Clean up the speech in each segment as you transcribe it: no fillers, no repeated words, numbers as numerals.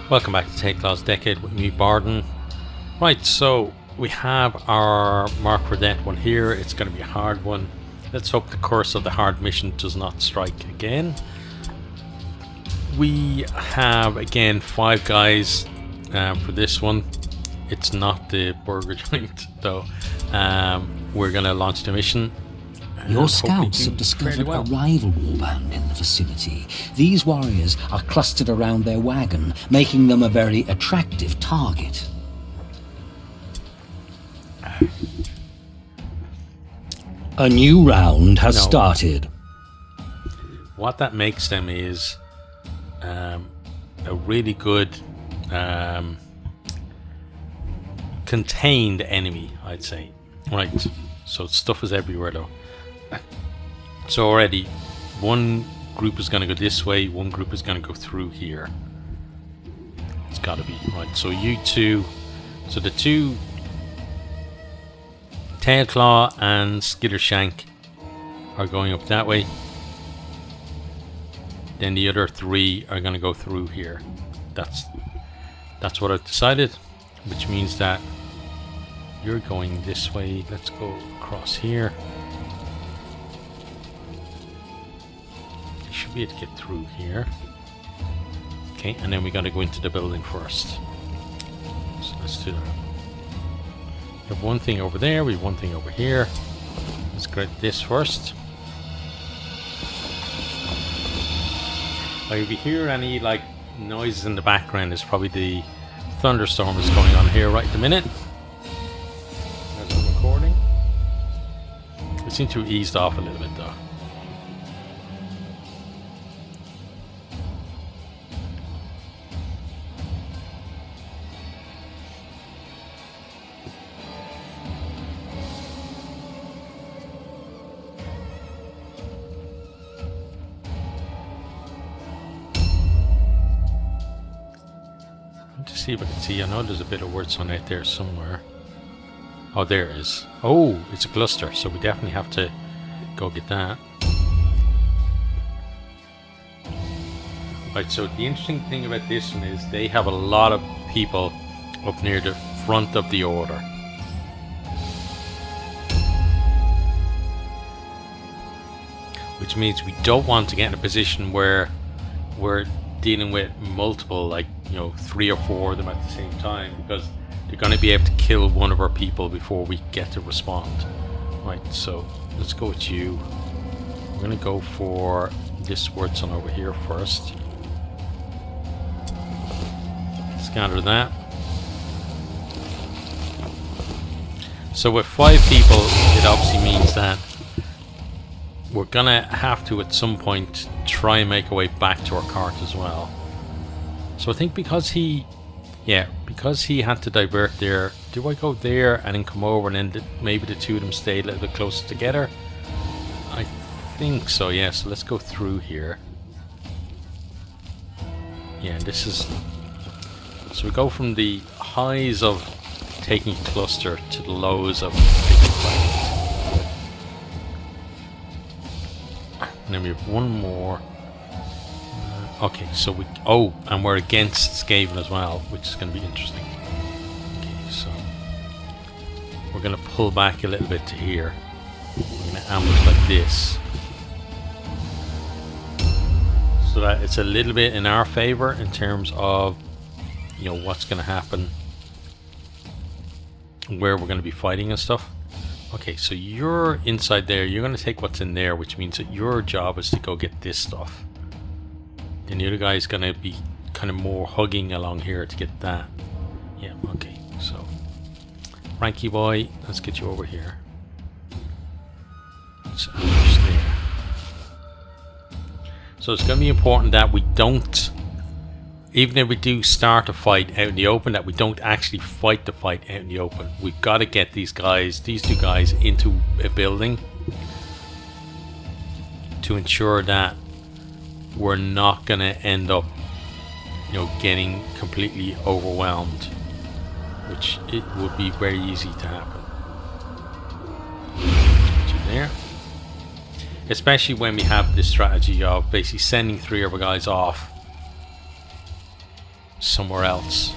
Welcome back to Tailclaw's Decade with me, Bardon. Right, so we have our mark for death one here. It's going to be a hard one. Let's hope the curse of the hard mission does not strike again. We have, again, 5 guys for this one. It's not the burger joint, though. We're going to launch the mission. Your scouts have discovered a rival warband in the vicinity. These warriors are clustered around their wagon, making them a very attractive target. A new round has started. What that makes them is a really good contained enemy, I'd say. Right, so stuff is everywhere though. So already one group is going to go this way, one group is going to go through here. It's got to be right. So you two, so the two Tailclaw and Skittershank are going up that way. Then the other 3 are going to go through here. That's what I've decided, which means that you're going this way. Let's go across here. Should be able to get through here. Okay, and then we got to go into the building first. So let's do that. We have one thing over there, we have one thing over here. Let's grab this first. If you hear any like noises in the background, it's probably the thunderstorm is going on here right at the minute as I'm recording. It seems to have eased off a little bit though. To see if I can see. I know there's a bit of words on it there somewhere. Oh, there it is. Oh, it's a cluster, so we definitely have to go get that. Right, so the interesting thing about this one is they have a lot of people up near the front of the order. Which means we don't want to get in a position where we're dealing with multiple, like, you know, 3 or 4 of them at the same time, because they're going to be able to kill one of our people before we get to respond. Right, so let's go with you. We're going to go for this wordson over here first. Scatter that. So with 5 people, it obviously means that we're gonna have to at some point try and make our way back to our cart as well. So I think because he had to divert there, do I go there and then come over and then maybe the 2 of them stay a little bit closer together? I think so, yeah. So let's go through here. Yeah, this is... So we go from the highs of taking cluster to the lows of taking fight. And then we have one more. Okay, so we... Oh, and we're against Skaven as well, which is going to be interesting. Okay, so... We're going to pull back a little bit to here. We're going to ambush like this. So that it's a little bit in our favor in terms of, you know, what's going to happen. Where we're going to be fighting and stuff. Okay, so you're inside there. You're going to take what's in there, which means that your job is to go get this stuff. Then the other guy is going to be kind of more hugging along here to get that. Yeah, okay, so Frankie boy, let's get you over here. So it's going to be important that we don't, even if we do start a fight out in the open, that we don't actually fight the fight out in the open. We've got to get these guys, these 2 guys, into a building to ensure that we're not going to end up, you know, getting completely overwhelmed, which it would be very easy to happen. There. Especially when we have this strategy of basically sending 3 of our guys off somewhere else.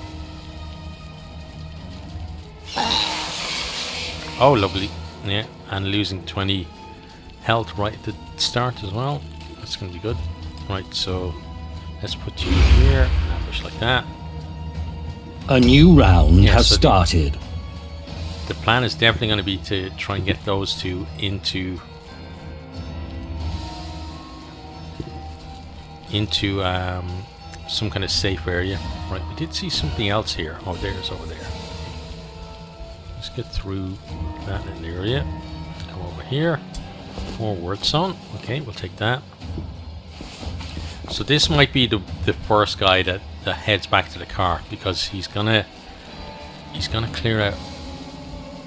Oh, lovely. Yeah, and losing 20 health right at the start as well. That's going to be good. Right, so let's put you here and ambush like that. A new round has started. The plan is definitely going to be to try and get those two into some kind of safe area. Right, we did see something else here. Oh, there's over there. Let's get through that little area. Come over here. More Warpstone. Okay, we'll take that. So this might be the first guy that heads back to the cart, because he's gonna clear out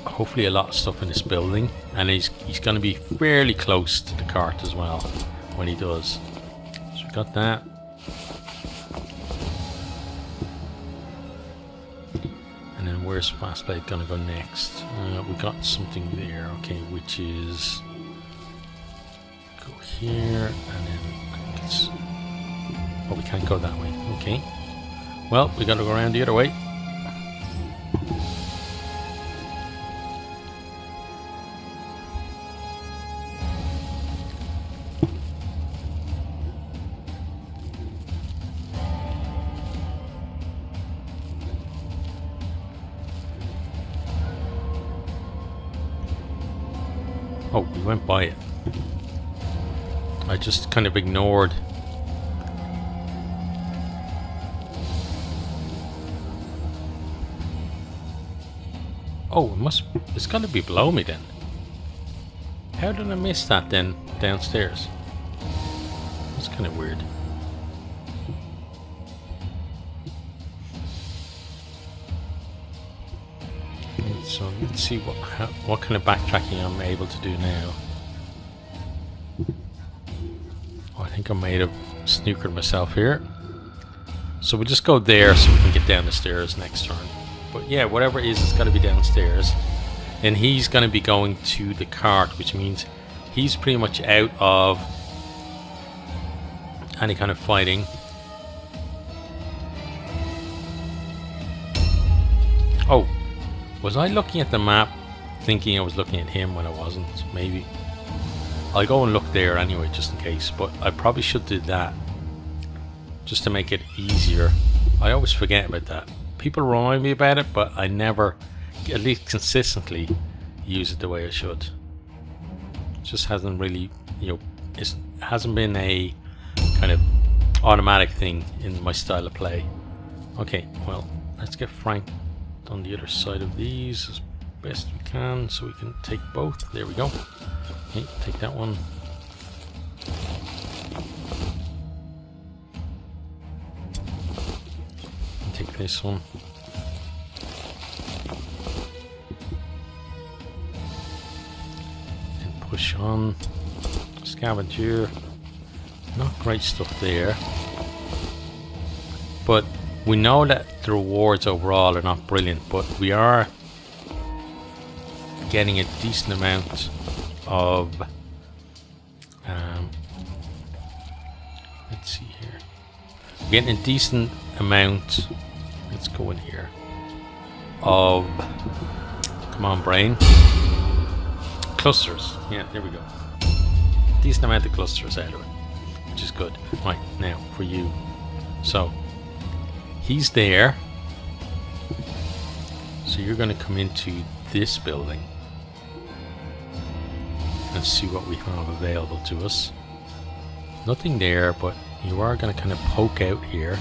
hopefully a lot of stuff in this building, and he's gonna be fairly close to the cart as well when he does. So we got that. And then where's Fastblade gonna go next? We got something there, okay, which is go here, and then I think it's, oh, we can't go that way. Okay. Well, we gotta go around the other way. Oh, we went by it. I just kind of ignored. Oh, it's got to be below me then. How did I miss that then downstairs? That's kind of weird. So let's see what kind of backtracking I'm able to do now. Oh, I think I might have snookered myself here. So we'll just go there so we can get down the stairs next turn. But yeah, whatever it is, it's got to be downstairs. And he's going to be going to the cart, which means he's pretty much out of any kind of fighting. Oh, was I looking at the map thinking I was looking at him when I wasn't? Maybe. I'll go and look there anyway, just in case. But I probably should do that, just to make it easier. I always forget about that. People remind me about it, but I never, at least consistently, use it the way I should. It just hasn't really, it hasn't been a kind of automatic thing in my style of play. Okay, well, let's get Frank on the other side of these as best we can, so we can take both. There we go. Okay, take that one. Take this one. And push on. Scavenger. Not great stuff there. But we know that the rewards overall are not brilliant, but we are getting a decent amount of let's see here. We're getting a decent amount, let's go in here, of, come on brain, clusters. Yeah, there we go. Decent amount of clusters out of it, which is good. Right, now for you. So he's there, so you're going to come into this building and see what we have available to us. Nothing there, but you are going to kind of poke out here.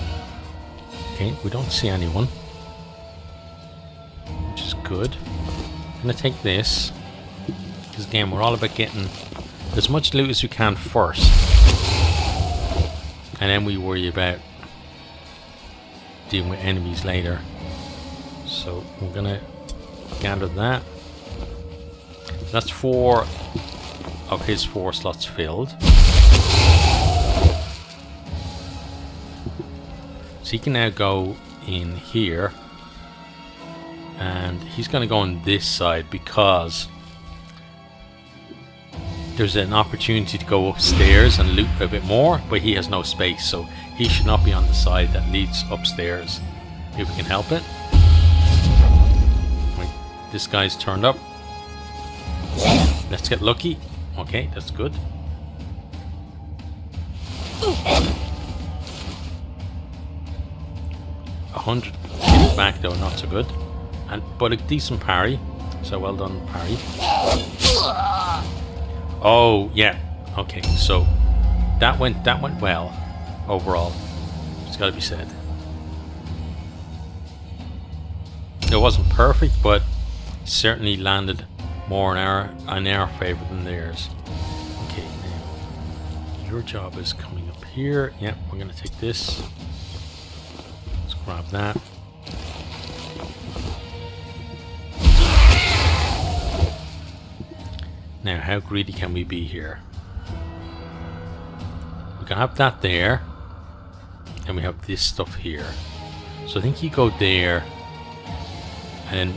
Okay, we don't see anyone, which is good. I'm going to take this, because again, we're all about getting as much loot as we can first, and then we worry about dealing with enemies later. So we're going to gather that. That's 4 of his 4 slots filled. So he can now go in here, and he's going to go on this side because there's an opportunity to go upstairs and loot a bit more, but he has no space, so he should not be on the side that leads upstairs. if we can help it. Right, this guy's turned up. Let's get lucky. Okay, that's good. $100 back though, not so good. But a decent parry. So well done, parry. Oh yeah. Okay, so that went well overall. It's got to be said. It wasn't perfect, but certainly landed more in our favor than theirs. Okay, now your job is coming up here. Yeah, we're gonna take this. Let's grab that. Now, how greedy can we be here? We can have that there, and we have this stuff here. So I think you go there, and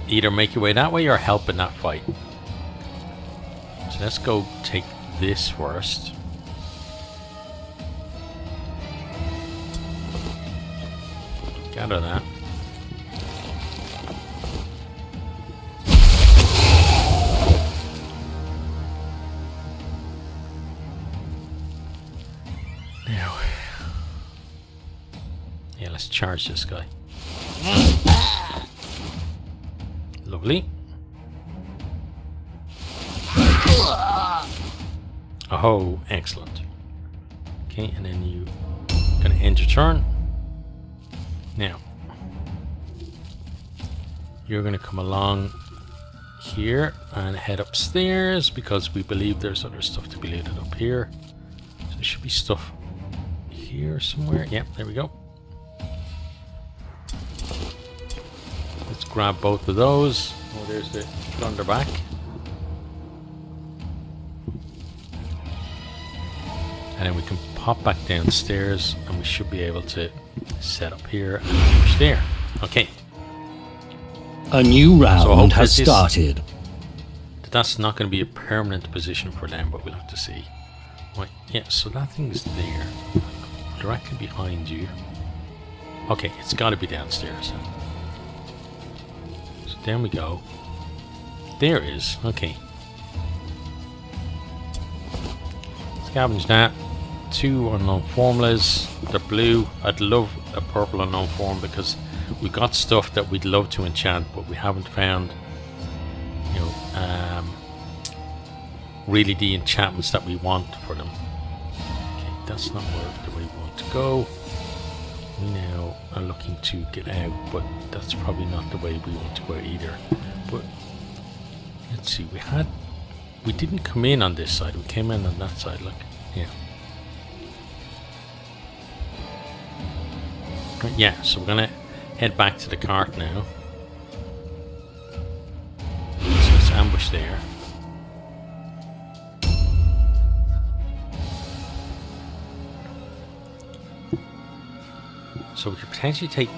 either make your way that way or help in that fight. So let's go take this first. Gather that. Now, yeah, let's charge this guy. Lovely. Oh, excellent. Okay, and then you gonna end your turn. Now, you're gonna come along here and head upstairs because we believe there's other stuff to be looted up here. So there should be stuff here somewhere. Yep, there we go. Let's grab both of those. Oh, there's the Thunderback. And then we can pop back downstairs and we should be able to set up here and push there. Okay. A new round so has started. That's not going to be a permanent position for them, but we'll have to see. Right, yeah, so that thing's there. Directly behind you. Okay, it's got to be downstairs. So down we go. There it is. Okay. Scavenge that. 2 unknown formulas. They're blue. I'd love a purple unknown form because we got stuff that we'd love to enchant, but we haven't found, you know, really the enchantments that we want for them. Okay, that's not the way we want to go. We now are looking to get out, but that's probably not the way we want to go either. But let's see, we didn't come in on this side, we came in on that side, look. Yeah. Right, yeah, so we're gonna head back to the cart now. So let's ambush there. So we could potentially take,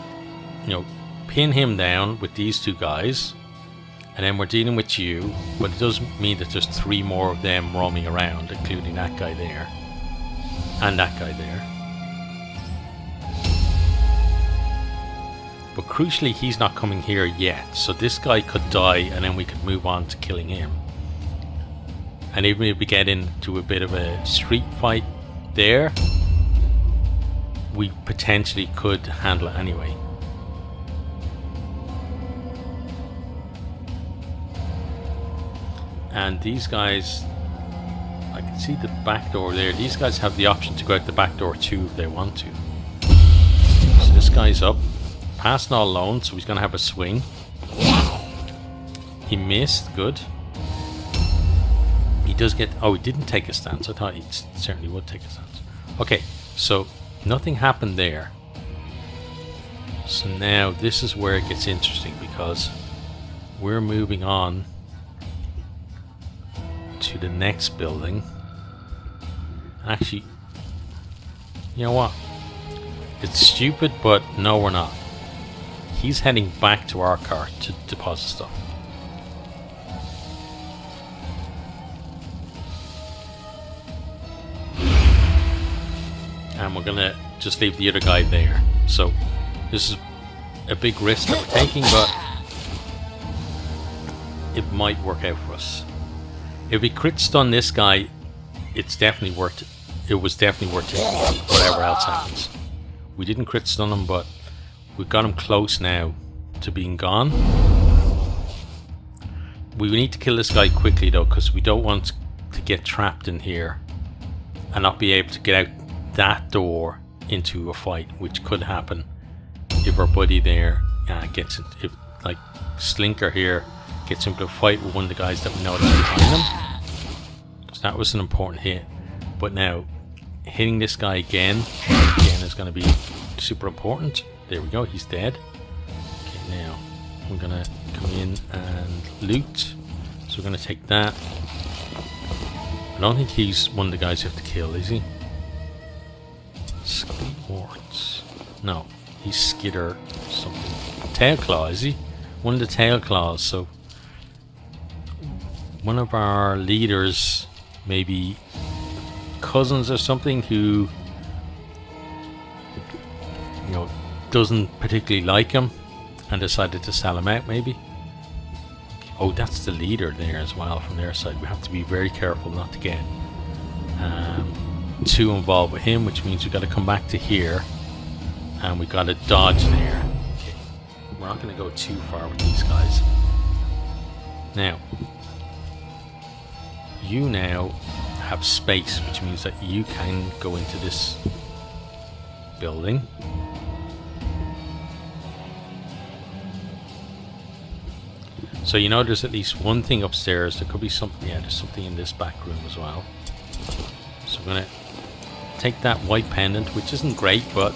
you know, pin him down with these 2 guys, and then we're dealing with you, but it does mean that there's 3 more of them roaming around, including that guy there, and that guy there. But crucially, he's not coming here yet, so this guy could die, and then we could move on to killing him. And even if we get into a bit of a street fight there, we potentially could handle it anyway. And these guys, I can see the back door there. These guys have the option to go out the back door too if they want to. So this guy's up. Passed all alone, so he's going to have a swing. He missed, good. He does get... Oh, he didn't take a stance. I thought he certainly would take a stance. Okay, so nothing happened there. So now this is where it gets interesting because we're moving on to the next building. Actually, you know what? It's stupid, but no, we're not. He's heading back to our cart to deposit stuff. And we're gonna just leave the other guy there. So this is a big risk that we're taking, but it might work out for us. If we crit stun this guy, it's definitely worth it. It was definitely worth it, whatever else happens. We didn't crit stun him, but we've got him close now to being gone. We need to kill this guy quickly though, because we don't want to get trapped in here and not be able to get out that door into a fight, which could happen if our buddy there gets it. If like Slinker here gets into a fight with one of the guys that we know that's behind him. So that was an important hit. But now hitting this guy again is going to be super important. There we go, he's dead. Okay, now we're going to come in and loot. So we're going to take that. I don't think he's one of the guys you have to kill, is he? Skidwards. No, he's Skitter something. Tailclaw, is he? One of the Tailclaws. So one of our leaders, maybe cousins or something, who, you know, doesn't particularly like him and decided to sell him out, maybe. Oh, that's the leader there as well from their side. We have to be very careful not to get too involved with him, which means we've got to come back to here and we've got to dodge there. Okay. We're not going to go too far with these guys. Now, you now have space, which means that you can go into this building. So you know there's at least one thing upstairs. There could be something. Yeah, there's something in this back room as well. So we're going to take that white pendant, which isn't great, but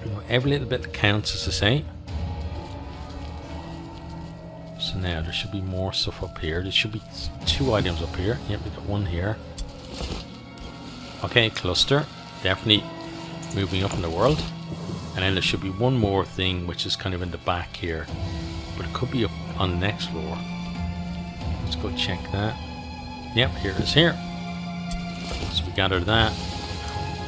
you know, every little bit counts, as I say. So now there should be more stuff up here. There should be 2 items up here. Yep, we got one here. Okay, cluster. Definitely moving up in the world. And then there should be one more thing, which is kind of in the back here. But it could be up on the next floor. Let's go check that. Yep, here it is here. So we gather that.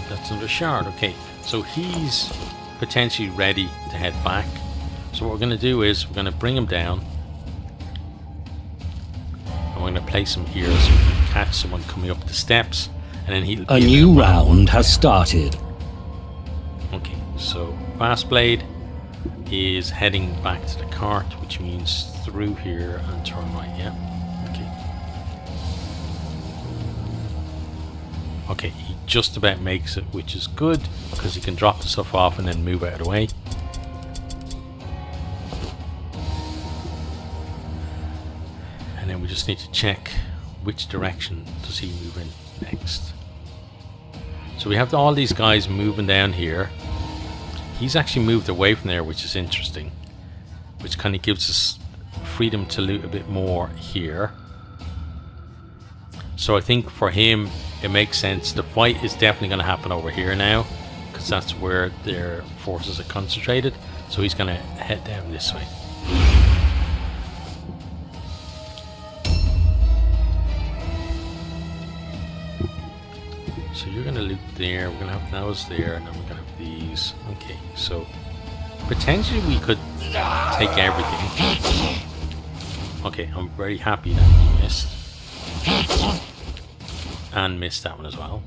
That's another shard. Okay, so he's potentially ready to head back. So what we're going to do is we're going to bring him down. And we're going to place him here so we can catch someone coming up the steps. And then he'll be a new round has started. Okay, so Fastblade is heading back to the cart, which means through here and turn right. Yeah. Okay. Okay, he just about makes it, which is good because he can drop the stuff off and then move out of the way. And then we just need to check which direction does he move in next. So we have all these guys moving down here. He's actually moved away from there, which is interesting, which kind of gives us freedom to loot a bit more here. So I think for him it makes sense. The fight is definitely going to happen over here now, because that's where their forces are concentrated. So he's going to head down this way. So you're going to loot there, we're going to have those there, and then we're going to have these. Okay, so potentially we could take everything. Okay, I'm very happy that he missed. And missed that one as well.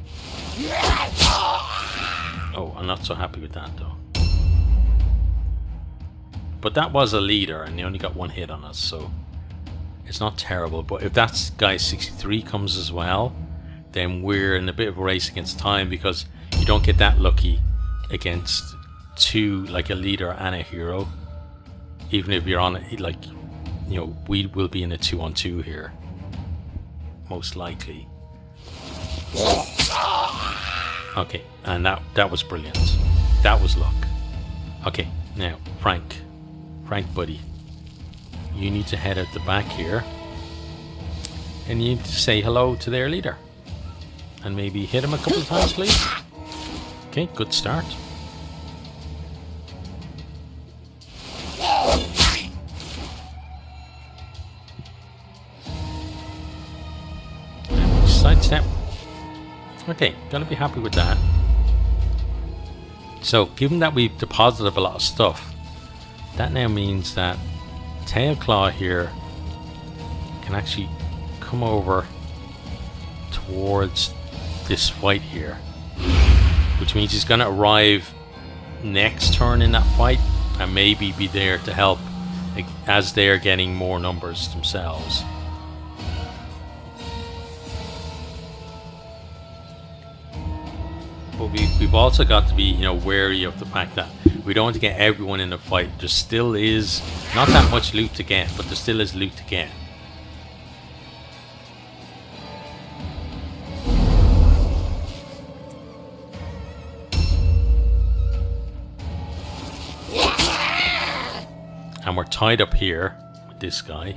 Oh, I'm not so happy with that though. But that was a leader and they only got 1 hit on us, so it's not terrible. But if that guy 63 comes as well, then we're in a bit of a race against time, because you don't get that lucky against 2, like a leader and a hero. Even if you're on it, like, you know, we will be in a 2-on-2 here, most likely. Okay, and that was brilliant. That was luck. Okay, now Frank buddy, you need to head out the back here and you need to say hello to their leader and maybe hit him a couple of times, please. Okay, good start. Sidestep. Okay, gotta be happy with that. So given that we've deposited a lot of stuff, that now means that Tailclaw here can actually come over towards this fight here, which means he's going to arrive next turn in that fight and maybe be there to help as they're getting more numbers themselves. But we've also got to be, you know, wary of the fact that we don't want to get everyone in the fight. There still is not that much loot to get, but there still is loot to get. And we're tied up here with this guy.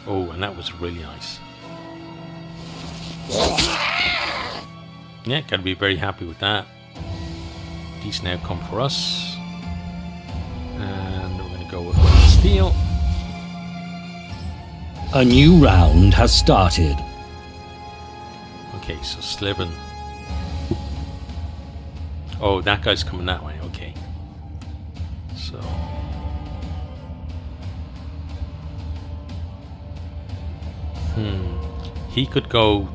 Oh, and that was really nice. Yeah, gotta be very happy with that. These now come for us. And we're gonna go with steel. A new round has started. Okay, so Slibin. Oh, that guy's coming that way, okay. So he could go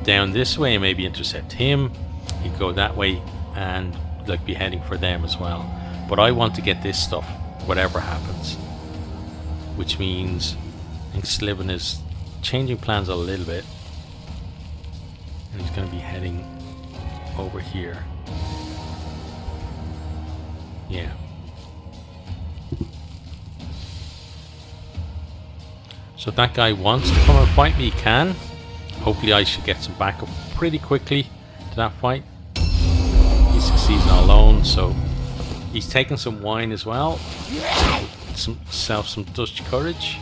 down this way and maybe intercept him. He'd go that way and like be heading for them as well. But I want to get this stuff, whatever happens. Which means I think Slibin is changing plans a little bit. And he's going to be heading over here. Yeah. So if that guy wants to come and fight me, he can. Hopefully I should get some backup pretty quickly to that fight. He succeeds on alone, so he's taking some wine as well. Some Dutch courage.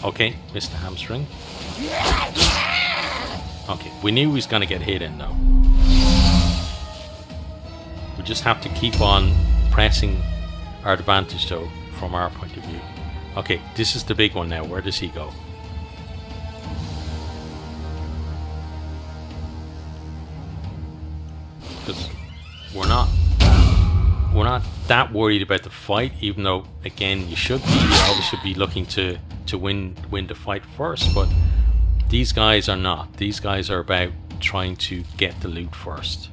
Okay, missed the hamstring. Okay, we knew he was going to get hit in though. We just have to keep on pressing our advantage though, from our point of view. Okay, this is the big one now. Where does he go? Because we're not that worried about the fight, even though again you should be. You always should be looking to win the fight first, but these guys are not. These guys are about trying to get the loot first.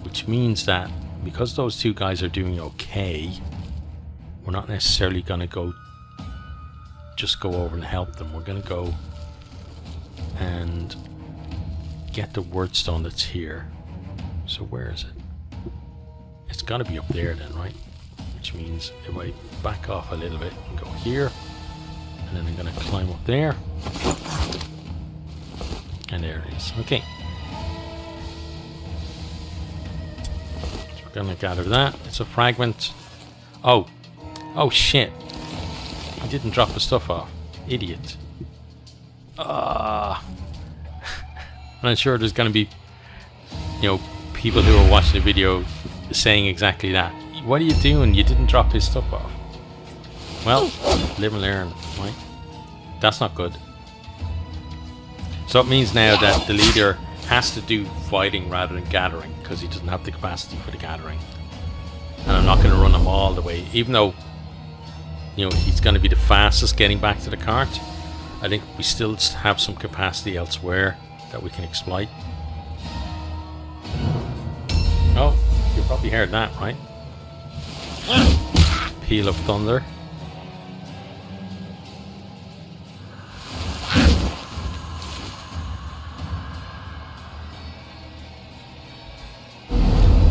Which means that because those two guys are doing okay, we're not necessarily going to just go over and help them. We're going to go and get the Warpstone that's here. So where is it? It's got to be up there then, right? Which means if I back off a little bit and go here, and then I'm going to climb up there. And there it is. Okay. So we're going to gather that. It's a fragment. Oh. Oh shit. He didn't drop the stuff off. Idiot. I'm not sure there's going to be, you know, people who are watching the video saying exactly that. What are you doing? You didn't drop his stuff off. Well, live and learn, right? That's not good. So it means now that the leader has to do fighting rather than gathering because he doesn't have the capacity for the gathering. And I'm not going to run him all the way, even though, you know, he's going to be the fastest getting back to the cart. I think we still have some capacity elsewhere that we can exploit. Oh, you probably heard that, right? Peal of thunder.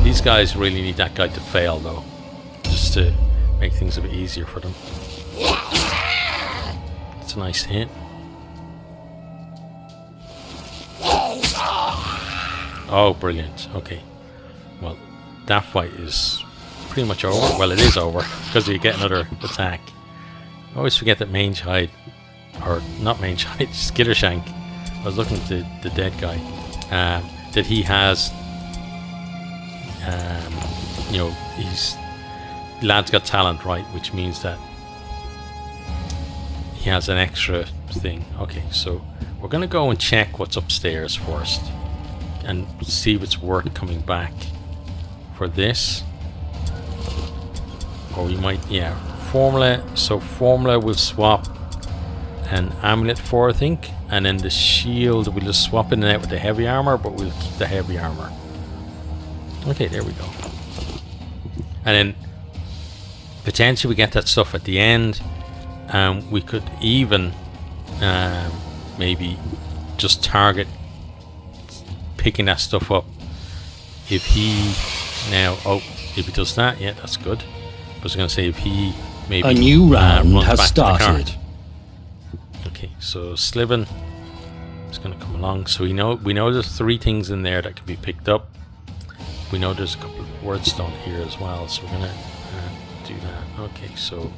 These guys really need that guy to fail though, just to make things a bit easier for them. It's a nice hit. Oh, brilliant. Okay. Well, that fight is pretty much over. Well, it is over because you get another attack. I always forget that Mangehide, or not Mangehide, Skittershank. I was looking at the dead guy. That he has, you know, lad's got talent, right? Which means that he has an extra thing. Okay, so we're gonna go and check what's upstairs first and see if it's worth coming back for this. Or we might, yeah, formula. So formula will swap an amulet for, I think, and then the shield we'll just swap in and out with the heavy armor, but we'll keep the heavy armor. Okay, there we go. And then potentially we get that stuff at the end. We could even maybe just target picking that stuff up if he now, oh, if he does that, yeah, that's good. I was going to say if he maybe a new round runs has back started. To the cart. Okay, so Sliven is going to come along. So we know there's 3 things in there that can be picked up. We know there's a couple of Wordstone here as well, so we're going to do that. Okay, so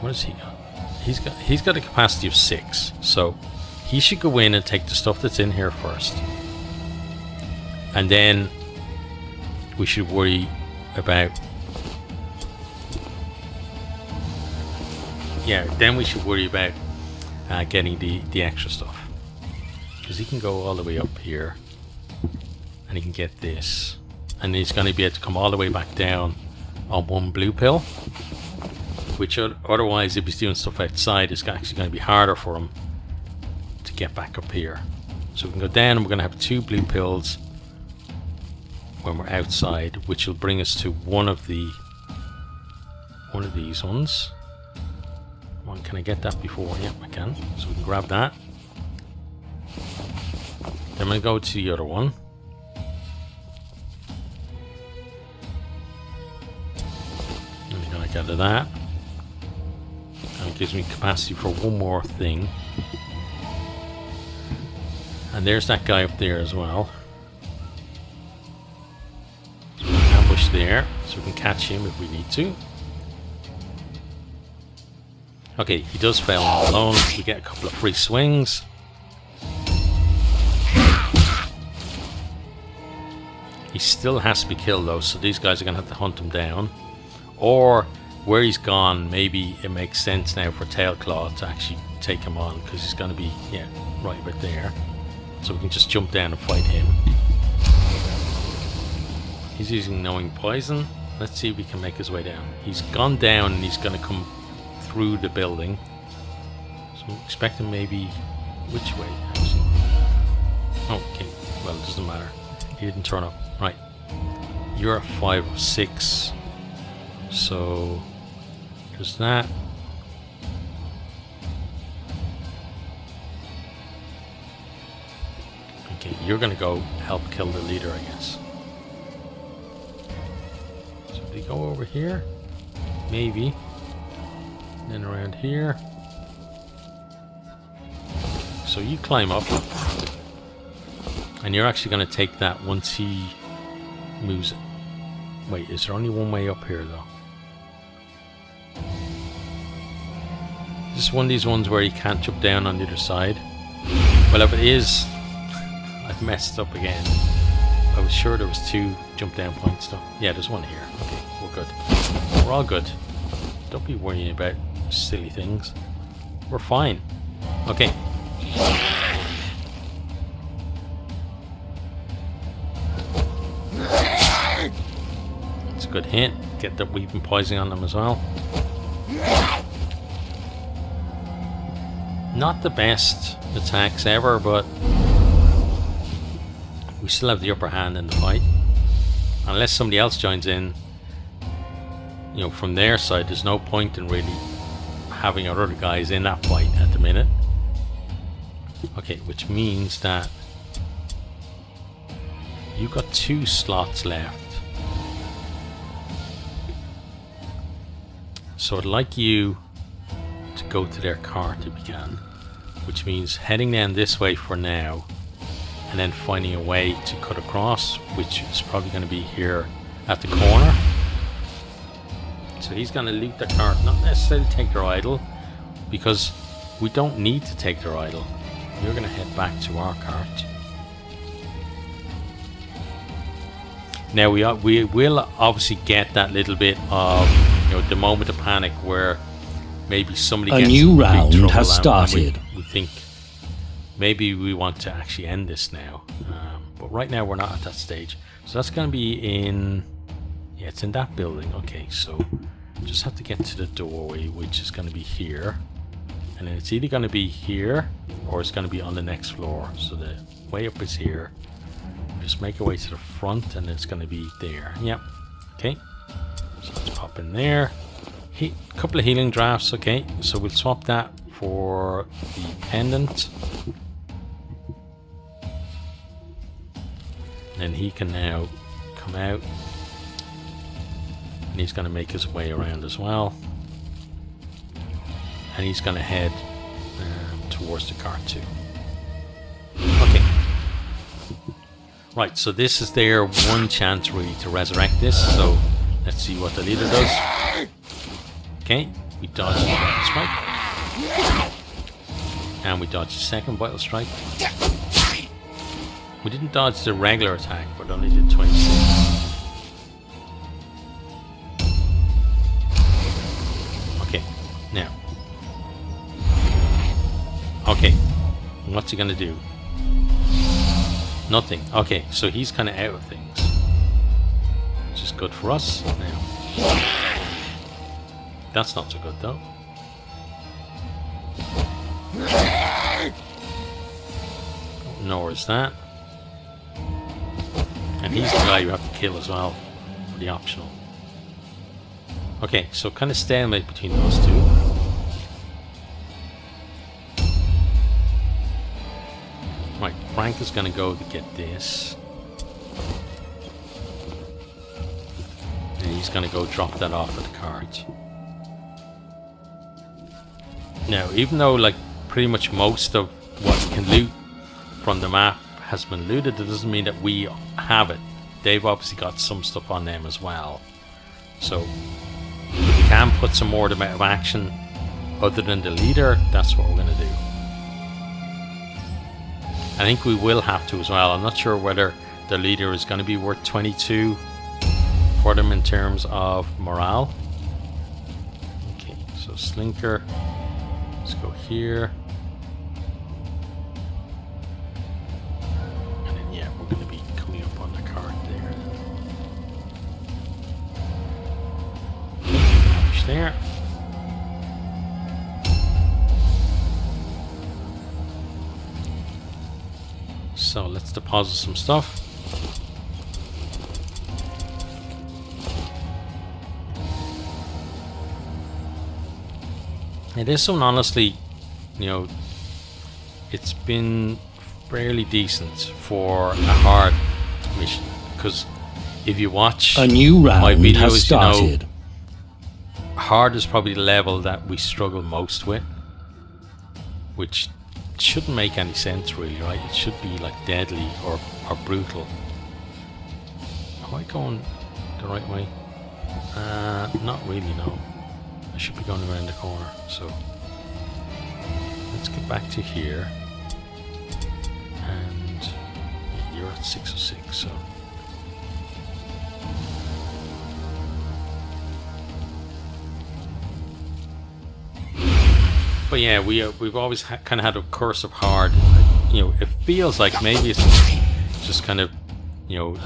what has he got? He's got a capacity of 6, so he should go in and take the stuff that's in here first, and then we should worry about getting the extra stuff, because he can go all the way up here and he can get this, and he's going to be able to come all the way back down on 1 blue pill, which otherwise if he's doing stuff outside it's actually going to be harder for him to get back up here. So we can go down and we're going to have 2 blue pills when we're outside, which will bring us to one of these ones. Come on, can I get that before? Yep, I can. So we can grab that. Then I'm going to go to the other one. And we're going to gather that. And it gives me capacity for 1 more thing. And there's that guy up there as well. So we can ambush there, so we can catch him if we need to. Okay, he does fail all alone. We get a couple of free swings. He still has to be killed though, so these guys are going to have to hunt him down. Or where he's gone, maybe it makes sense now for Tailclaw to actually take him on, because he's going to be, yeah, right there. So we can just jump down and fight him. He's using knowing poison. Let's see if we can make his way down. He's gone down and he's going to come through the building. So I'm expecting maybe which way actually. Oh, okay. Well, it doesn't matter. He didn't turn up. Right. You're at 5 of 6. So there's that. Okay, you're gonna go help kill the leader, I guess. So we go over here, maybe, and then around here. So you climb up, and you're actually gonna take that once he moves. Wait, is there only one way up here though? This is one of these ones where you can't jump down on the other side. Well, if it is, I've messed up again. I was sure there was 2 jump down points though. Yeah, there's one here. Okay, we're good. We're all good. Don't be worrying about silly things. We're fine. Okay. It's a good hint. Get the weeping poison on them as well. Not the best attacks ever, but we still have the upper hand in the fight. Unless somebody else joins in, you know, from their side, there's no point in really having our other guys in that fight at the minute. Okay, which means that you've got 2 slots left. So I'd like you to go to their cart if you can, which means heading down this way for now, and then finding a way to cut across, which is probably going to be here at the corner. So he's going to loot the cart, not necessarily take their idol, because we don't need to take their idol. You're going to head back to our cart. Now we will obviously get that little bit of, you know, the moment of panic where maybe somebody A gets new in big round trouble has and started. we think maybe we want to actually end this now. But right now we're not at that stage. So that's going to be in... Yeah, it's in that building. Okay, so just have to get to the doorway, which is going to be here. And then it's either going to be here or it's going to be on the next floor. So the way up is here. Just make our way to the front and it's going to be there. Yep. Okay. So let's pop in there. A couple of healing drafts. Okay. So we'll swap that for the pendant. And then he can now come out. And he's going to make his way around as well. And he's going to head towards the cart too. Okay. Right, so this is their one chance really to resurrect this. So let's see what the leader does. Okay, we dodge the vital strike. And we dodge the second vital strike. We didn't dodge the regular attack, but only did 26. Okay, now. Okay, what's he gonna do? Nothing. Okay, so he's kind of out of things, which is good for us. Now, that's not so good though. Nor is that. And he's the guy you have to kill as well for the optional. Okay, so kind of stalemate between those two. Right, Frank is going to go to get this. And he's going to go drop that off at the cart. Now, even though like pretty much most of what you can loot from the map has been looted, that doesn't mean that we have it. They've obviously got some stuff on them as well. So, if we can put some more of action other than the leader, that's what we're going to do. I think we will have to as well. I'm not sure whether the leader is going to be worth 22 for them in terms of morale. Okay, so Slinker. Let's go here. And then, yeah, we're going to be coming up on the cart there. Push there. So let's deposit some stuff. This one, honestly, you know, it's been fairly decent for a hard mission, because if you watch a new round my videos, has started. You know, hard is probably the level that we struggle most with, which shouldn't make any sense really, right? It should be like deadly or brutal. Am I going the right way? Not really, no. I should be going around the corner, so let's get back to here. And you're at 606, so but yeah, we've always kind of had a curse of hard. You know, it feels like maybe it's just kind of, you know,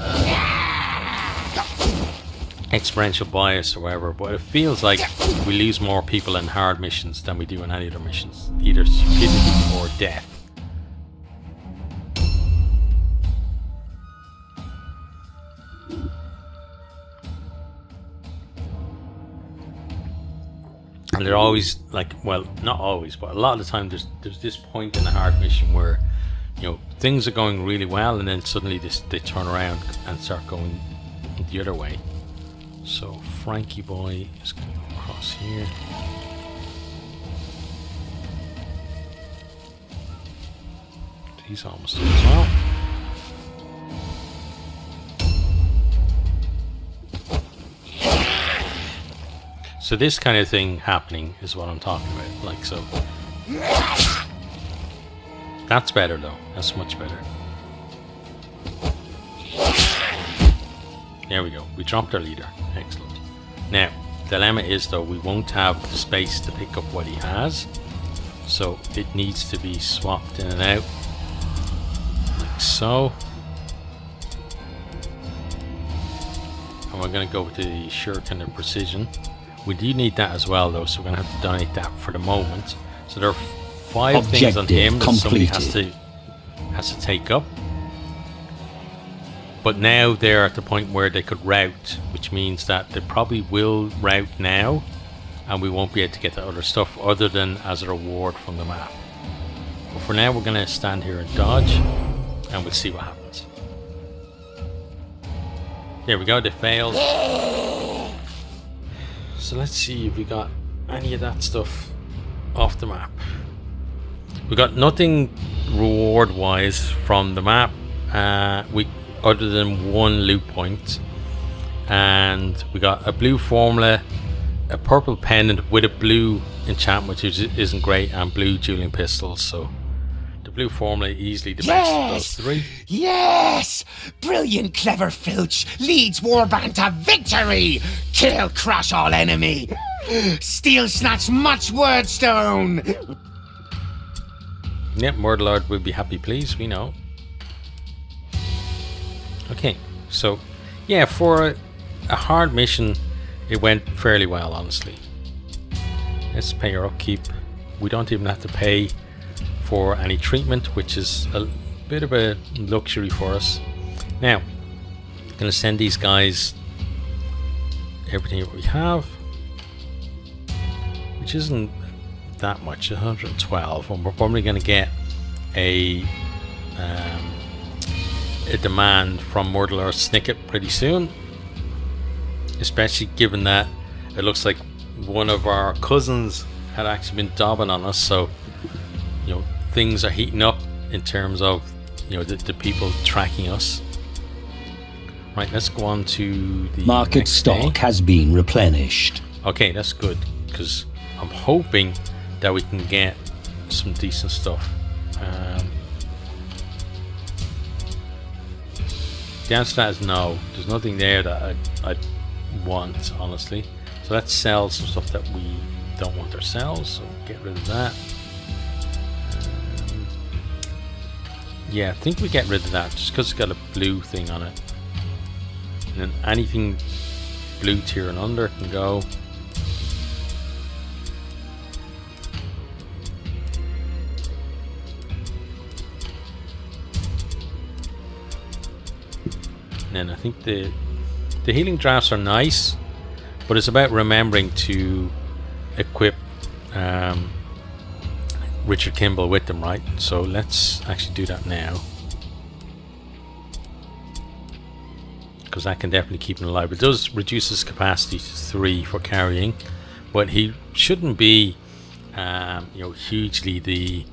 experiential bias or whatever, but it feels like we lose more people in hard missions than we do in any other missions, either stupidity or death. And they're always like, well, not always, but a lot of the time there's this point in a hard mission where, you know, things are going really well and then suddenly they turn around and start going the other way. So Frankie boy is going to go across here. He's almost there as well. So this kind of thing happening is what I'm talking about. Like, so that's better though. That's much better. There we go. We dropped our leader. Excellent. Now, dilemma is, though, we won't have the space to pick up what he has, so it needs to be swapped in and out, like so. And we're going to go with the shuriken of precision. We do need that as well, though, so we're going to have to donate that for the moment. So there are 5 things on him that somebody has to take up. But now they're at the point where they could route, which means that they probably will route now, and we won't be able to get the other stuff other than as a reward from the map. But for now, we're going to stand here and dodge, and we'll see what happens. There we go, they failed. So let's see if we got any of that stuff off the map. We got nothing reward-wise from the map. Other than 1 loot point, and we got a blue formula, a purple pendant with a blue enchantment, which isn't great, and blue dueling pistols. So the blue formula easily the best of those 3. Yes! Brilliant, clever filch leads warband to victory! Kill, crush all enemy! Steal, snatch much wordstone! Yep, Murderlord will be happy, please, we know. Okay, so yeah, for a hard mission, it went fairly well, honestly. Let's pay our upkeep. We don't even have to pay for any treatment, which is a bit of a luxury for us. Now, I'm going to send these guys everything that we have, which isn't that much, 112, and we're probably going to get a demand from Mordheim Snikkit pretty soon, especially given that it looks like one of our cousins had actually been dobbing on us. So, you know, things are heating up in terms of, you know, the people tracking us. Right, let's go on to the market stock has been replenished. Okay, that's good, because I'm hoping that we can get some decent stuff. The answer to that is no. There's nothing there that I'd want, honestly. So let's sell some stuff that we don't want ourselves. So get rid of that. Yeah, I think we get rid of that just because it's got a blue thing on it. And then anything blue tier and under can go. And I think the healing drafts are nice, but it's about remembering to equip Richard Kimball with them, right? So let's actually do that now, because that can definitely keep him alive. It does reduce his capacity to 3 for carrying, but he shouldn't be you know, hugely the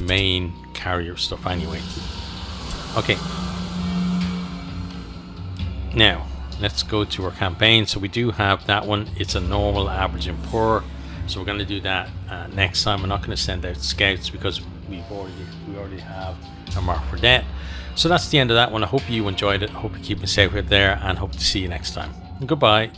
main carrier stuff anyway. Okay. Now, let's go to our campaign. So we do have that one. It's a normal, average, and poor. So we're going to do that next time. We're not going to send out scouts because we already have a mark for debt. So that's the end of that one. I hope you enjoyed it. I hope you keep me safe out there, and hope to see you next time. Goodbye.